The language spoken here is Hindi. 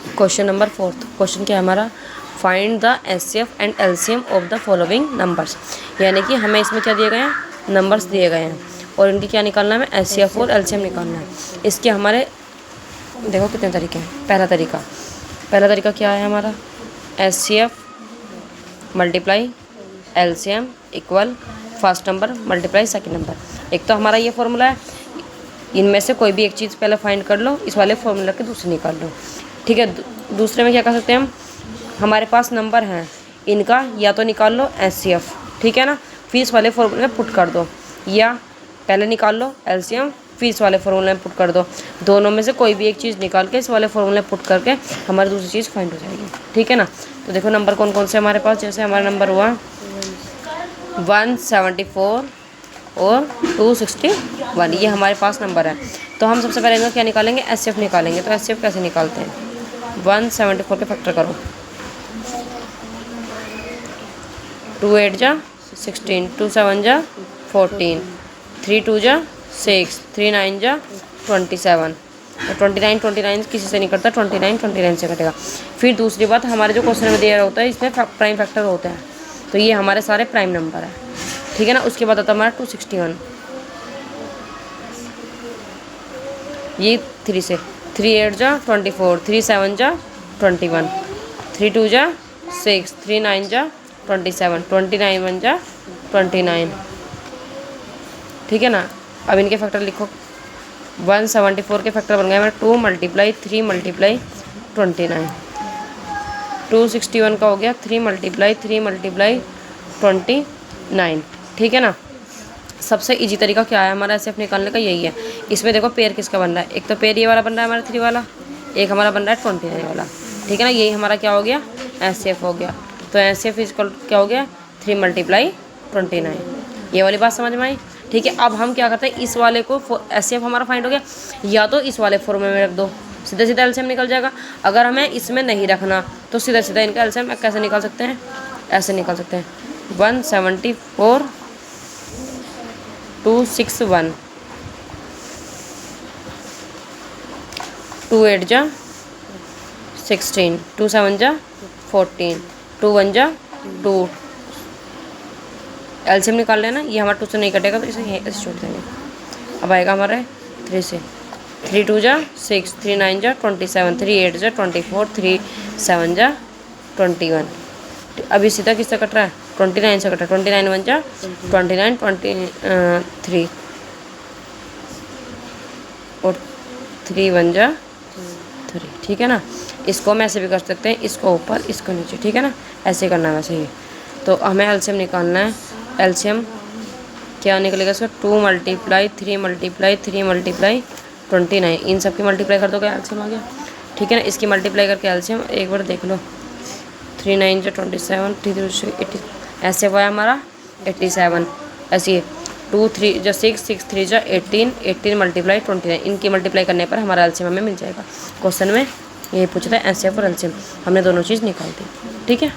क्वेश्चन नंबर 4, क्वेश्चन क्या है हमारा, find the HCF and LCM of the following numbers. यानी कि हमें इसमें क्या दिए गए हैं, नंबर्स दिए गए हैं और इनकी क्या निकालना है, हमें एचसीएफ और एलसीएम निकालना है। इसके हमारे देखो कितने तरीके हैं। पहला तरीका क्या है हमारा, HCF multiply LCM equal first number multiply second number. एक तो हमारा ये फॉर्मूला है, इनमें से कोई भी एक चीज़ पहले फाइंड कर लो, इस वाले फॉर्मूला के दूसरे निकाल लो। ठीक है, दूसरे में क्या कर सकते हैं हम, हमारे पास नंबर हैं, इनका या तो निकाल लो एचसीएफ, ठीक है ना, फिर इस वाले फॉर्मूले में पुट कर दो, या पहले निकाल लो एलसीएम फिर इस वाले फॉर्मूले में पुट कर दो। दोनों में से कोई भी एक चीज़ निकाल के इस वाले फॉर्मूले में पुट करके हमारी दूसरी चीज़ फाइंड हो जाएगी। ठीक है ना, तो देखो नंबर कौन कौन से हमारे पास, जैसे हमारा नंबर हुआ 174 और 261, ये हमारे पास नंबर है। तो हम सबसे पहले इनका क्या निकालेंगे, एचसीएफ निकालेंगे। तो एचसीएफ कैसे निकालते हैं, 174 के फैक्टर करो, 2 8 जा 16, 2 7 जा 14, 3 2 जा 6, 3 9 जा 27, और 29 किसी से नहीं कटता, 29 से कटेगा। फिर दूसरी बात, हमारे जो क्वेश्चन में दिया होता है इसमें प्राइम फैक्टर होते हैं, तो ये हमारे सारे प्राइम नंबर है। ठीक है ना, उसके बाद आता है हमारा 261, ये 3 से, 3 8 जा 24, 3 7 जा 21, 3 2 जा 6, 3 9 जा 27, 29 1 जा 29। ठीक है ना, अब इनके फैक्टर लिखो, 174 के फैक्टर बन गए हमारे 2 × 3 × 29, 261 का हो गया 3 × 3 × 29। ठीक है ना, सबसे इजी तरीका क्या है हमारा एचसीएफ निकालने का, यही है। इसमें देखो पेयर किसका बन रहा है, एक तो पेयर ये वाला बन रहा है हमारा 3 वाला, एक हमारा बन रहा है 29 वाला। ठीक है ना, यही हमारा क्या हो गया, एचसीएफ हो गया। तो एचसीएफ इक्वल क्या हो गया, 3 × 29। ये वाली बात समझ में आई। ठीक है, अब हम क्या करते हैं, इस वाले को एचसीएफ हमारा फाइंड हो गया, या तो इस वाले फॉर्मूले में रख दो, सीधा सीधा एलसीएम निकल जाएगा। अगर हमें इसमें नहीं रखना तो सीधा सीधा इनका एलसीएम कैसे निकाल सकते हैं, ऐसे निकाल सकते हैं, 174 261, 2 8 जा 16, 2 7 जा 14, 2 1 जा 2, एलसीएम निकाल लेना। ये हमारा 2 से नहीं कटेगा तो इसे ऐसे छोड़ देंगे। अब आएगा हमारे 3 से, 3 2 जा 6, 3 9 जा 27, 3 8 जा 24, 3 7 जा 21। अभी सीधा किससे कट रहा है, 29 से कट रहा है, 29 1 जा 29, 23 और 3 1 जा 3। ठीक है ना, इसको हम ऐसे भी कर सकते हैं, इसको ऊपर इसको नीचे। ठीक है ना, ऐसे करना है वैसे ही। तो हमें एलसीएम निकालना है, एलसीएम क्या निकलेगा इसका, 2 × 3 × 3 × 29, इन सब की मल्टीप्लाई कर दो, क्या एलसीएम आ गया। ठीक है ना, इसकी मल्टीप्लाई करके एलसीएम एक बार देख लो, 3 9 जा 27, 3 3 80, ऐसे हुआ है हमारा 87। ऐसे 2 3 जा 6, 6 3 जा 18, 18 × 29, इनकी मल्टीप्लाई करने पर हमारा एलसीएम हमें मिल जाएगा। क्वेश्चन में यही पूछा था एचसीएफ और एलसीएम, हमने दोनों चीज़ निकाल दी। ठीक है।